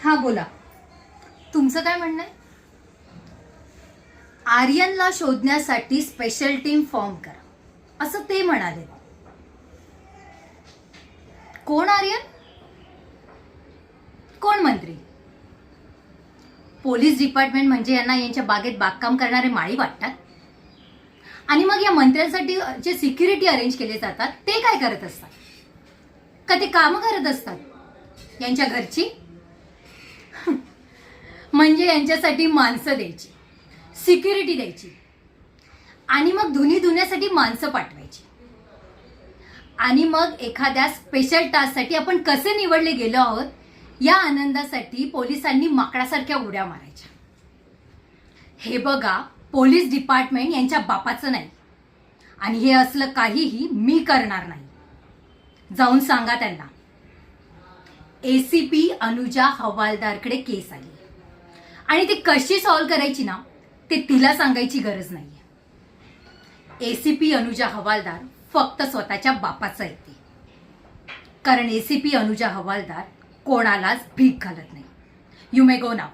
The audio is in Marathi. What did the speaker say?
हा बोला, तुमचं काय म्हणणं आहे? आर्यनला शोधण्यासाठी स्पेशल टीम फॉर्म करा असं ते म्हणाले. कोण आर्यन? कोण मंत्री? पोलीस डिपार्टमेंट म्हणजे यांना यांच्या बागेत बागकाम करणारे माळी वाटतात. आणि मग या मंत्र्यांसाठी जे सिक्युरिटी अरेंज केले जातात ते काय करत असतात? का ते कामं करत असतात यांच्या घरची? म्हणजे यांच्यासाठी माणसं द्यायची, सिक्युरिटी द्यायची, आणि मग धुण्यासाठी माणसं पाठवायची, आणि मग एखाद्या स्पेशल टास्कसाठी आपण कसे निवडले गेलो आहोत या आनंदासाठी पोलिसांनी माकडासारख्या उड्या मारायच्या. हे बघा, पोलीस डिपार्टमेंट यांच्या बापाचं नाही, आणि हे असलं काहीही मी करणार नाही. जाऊन सांगा त्यांना. एसीपी अनुजा हवालदारकडे केस आली आणि ती कशी सॉल्व्ह करायची ना ते तिला सांगायची गरज नाहीये. एसीपी अनुजा हवालदार फक्त स्वतःच्या बापाचं ऐकते, कारण एसीपी अनुजा हवालदार कोणालाच भीक घालत नाही. You may go now.